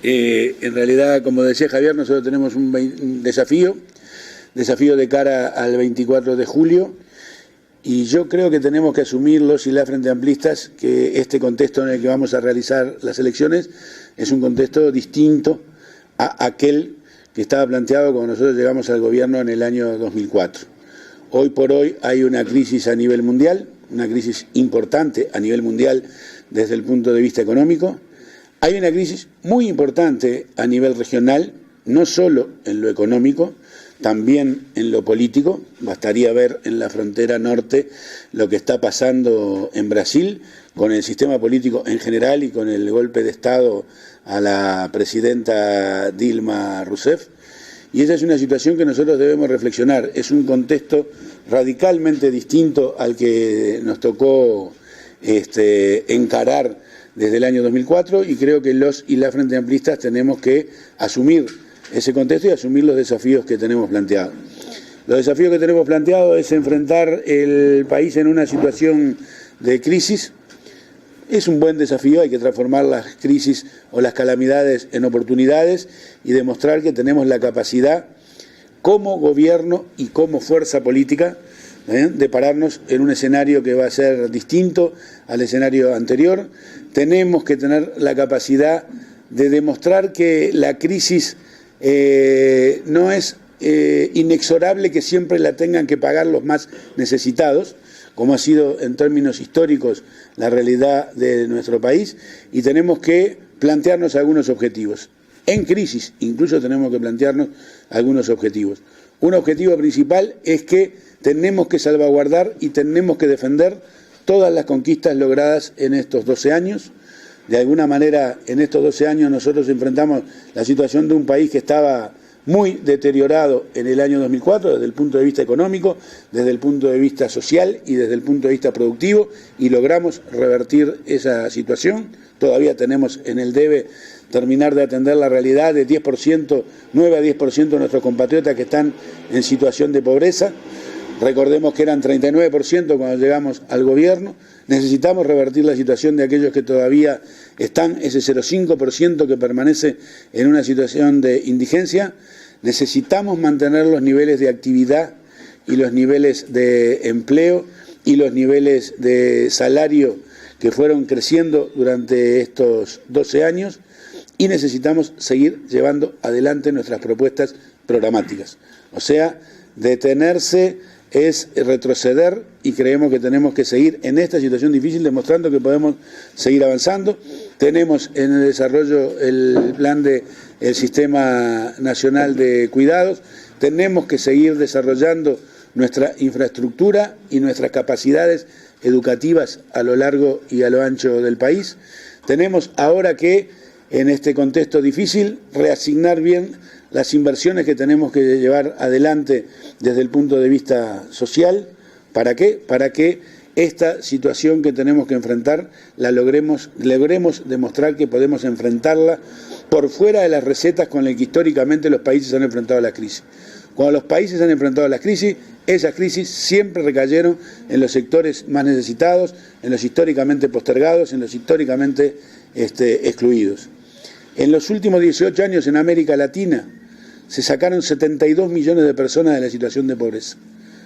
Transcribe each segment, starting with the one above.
En realidad, como decía Javier, nosotros tenemos un desafío de cara al 24 de julio, y yo creo que tenemos que asumir los y las Frente Amplistas que este contexto en el que vamos a realizar las elecciones es un contexto distinto a aquel que estaba planteado cuando nosotros llegamos al gobierno en el año 2004. Hoy por hoy hay una crisis a nivel mundial, una crisis importante a nivel mundial desde el punto de vista económico. Hay una crisis muy importante a nivel regional, no solo en lo económico, también en lo político. Bastaría ver en la frontera norte lo que está pasando en Brasil con el sistema político en general y con el golpe de Estado a la presidenta Dilma Rousseff. Y esa es una situación que nosotros debemos reflexionar. Es un contexto radicalmente distinto al que nos tocó encarar desde el año 2004, y creo que los y las Frente Amplistas tenemos que asumir ese contexto y asumir los desafíos que tenemos planteados. Los desafíos que tenemos planteados es enfrentar el país en una situación de crisis. Es un buen desafío, hay que transformar las crisis o las calamidades en oportunidades y demostrar que tenemos la capacidad como gobierno y como fuerza política de pararnos en un escenario que va a ser distinto al escenario anterior. Tenemos que tener la capacidad de demostrar que la crisis no es inexorable, que siempre la tengan que pagar los más necesitados, como ha sido en términos históricos la realidad de nuestro país, y tenemos que plantearnos algunos objetivos. En crisis incluso tenemos que plantearnos algunos objetivos. Un objetivo principal es que tenemos que salvaguardar y tenemos que defender todas las conquistas logradas en estos 12 años. De alguna manera, en estos 12 años nosotros enfrentamos la situación de un país que estaba muy deteriorado en el año 2004 desde el punto de vista económico, desde el punto de vista social y desde el punto de vista productivo, y logramos revertir esa situación. Todavía tenemos en el debe terminar de atender la realidad de 10%, 9 a 10% de nuestros compatriotas que están en situación de pobreza. Recordemos que eran 39% cuando llegamos al gobierno. Necesitamos revertir la situación de aquellos que todavía están, ese 0,5% que permanece en una situación de indigencia. Necesitamos mantener los niveles de actividad y los niveles de empleo y los niveles de salario que fueron creciendo durante estos 12 años, y necesitamos seguir llevando adelante nuestras propuestas programáticas. O sea, detenerse es retroceder, y creemos que tenemos que seguir en esta situación difícil demostrando que podemos seguir avanzando. Tenemos en el desarrollo el plan del Sistema Nacional de Cuidados, tenemos que seguir desarrollando nuestra infraestructura y nuestras capacidades educativas a lo largo y a lo ancho del país. Tenemos ahora que, en este contexto difícil, reasignar bien las inversiones que tenemos que llevar adelante desde el punto de vista social. ¿Para qué? Para que esta situación que tenemos que enfrentar la logremos demostrar que podemos enfrentarla por fuera de las recetas con las que históricamente los países han enfrentado la crisis. Cuando los países han enfrentado las crisis, esas crisis siempre recayeron en los sectores más necesitados, en los históricamente postergados, en los históricamente excluidos. En los últimos 18 años en América Latina se sacaron 72 millones de personas de la situación de pobreza.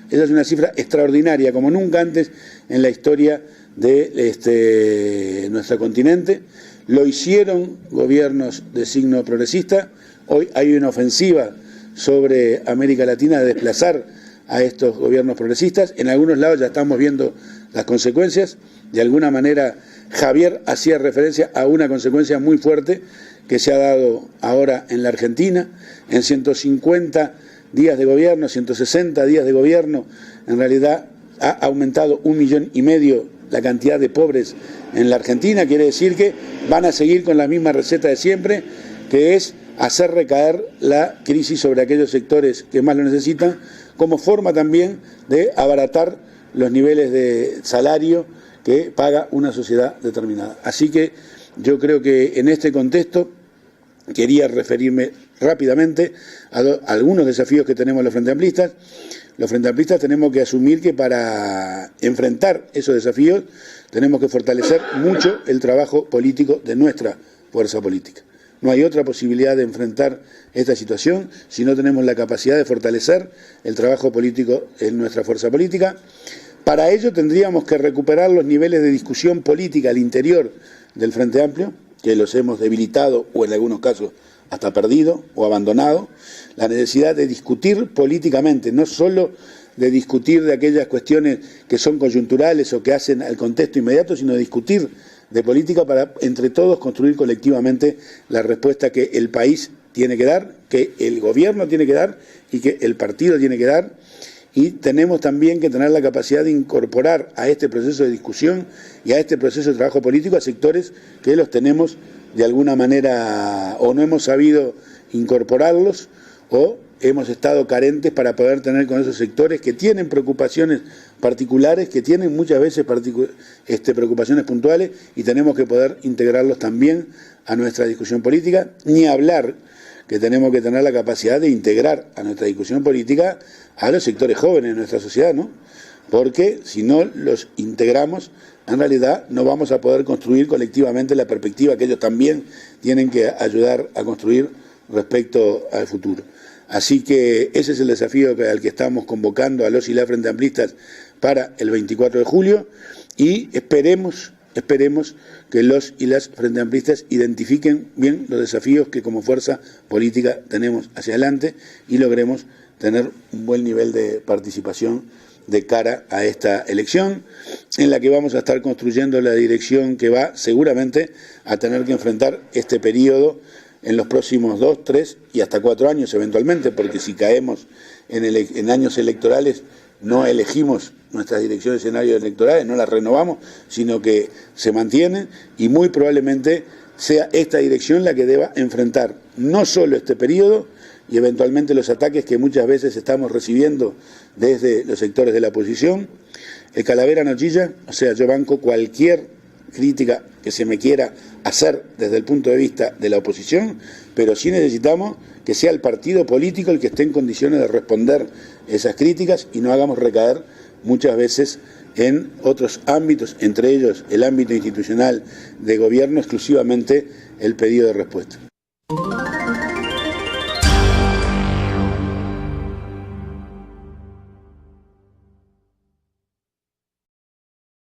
Esa es una cifra extraordinaria, como nunca antes en la historia de nuestro continente. Lo hicieron gobiernos de signo progresista. Hoy hay una ofensiva sobre América Latina de desplazar a estos gobiernos progresistas. En algunos lados ya estamos viendo las consecuencias. De alguna manera, Javier hacía referencia a una consecuencia muy fuerte que se ha dado ahora en la Argentina. En 150 días de gobierno, 160 días de gobierno, en realidad ha aumentado 1,5 millones la cantidad de pobres en la Argentina. Quiere decir que van a seguir con la misma receta de siempre, que es hacer recaer la crisis sobre aquellos sectores que más lo necesitan, como forma también de abaratar los niveles de salario que paga una sociedad determinada. Así que yo creo que en este contexto quería referirme rápidamente a algunos desafíos que tenemos los Frente Amplistas. Los Frente Amplistas tenemos que asumir que para enfrentar esos desafíos tenemos que fortalecer mucho el trabajo político de nuestra fuerza política. No hay otra posibilidad de enfrentar esta situación si no tenemos la capacidad de fortalecer el trabajo político en nuestra fuerza política. Para ello tendríamos que recuperar los niveles de discusión política al interior del Frente Amplio, que los hemos debilitado o en algunos casos hasta perdido o abandonado. La necesidad de discutir políticamente, no solo de discutir de aquellas cuestiones que son coyunturales o que hacen al contexto inmediato, sino de discutir de política para entre todos construir colectivamente la respuesta que el país tiene que dar, que el gobierno tiene que dar y que el partido tiene que dar. Y tenemos también que tener la capacidad de incorporar a este proceso de discusión y a este proceso de trabajo político a sectores que los tenemos de alguna manera o no hemos sabido incorporarlos o hemos estado carentes para poder tener con esos sectores que tienen preocupaciones particulares, que tienen muchas veces preocupaciones puntuales y tenemos que poder integrarlos también a nuestra discusión política, ni hablar que tenemos que tener la capacidad de integrar a nuestra discusión política a los sectores jóvenes de nuestra sociedad, ¿no? Porque si no los integramos, en realidad no vamos a poder construir colectivamente la perspectiva que ellos también tienen que ayudar a construir respecto al futuro. Así que ese es el desafío al que estamos convocando a los y las Frente Amplistas para el 24 de julio y esperemos que los y las Frente Amplistas identifiquen bien los desafíos que como fuerza política tenemos hacia adelante y logremos tener un buen nivel de participación de cara a esta elección, en la que vamos a estar construyendo la dirección que va seguramente a tener que enfrentar este periodo en los próximos 2, 3 y hasta 4 años eventualmente, porque si caemos en años electorales no elegimos nuestras direcciones de escenarios electorales, no las renovamos, sino que se mantienen y muy probablemente sea esta dirección la que deba enfrentar no solo este periodo y eventualmente los ataques que muchas veces estamos recibiendo desde los sectores de la oposición. El calavera no chilla, o sea, yo banco cualquier crítica que se me quiera hacer desde el punto de vista de la oposición, pero sí necesitamos que sea el partido político el que esté en condiciones de responder esas críticas y no hagamos recaer muchas veces en otros ámbitos, entre ellos el ámbito institucional de gobierno, exclusivamente el pedido de respuesta.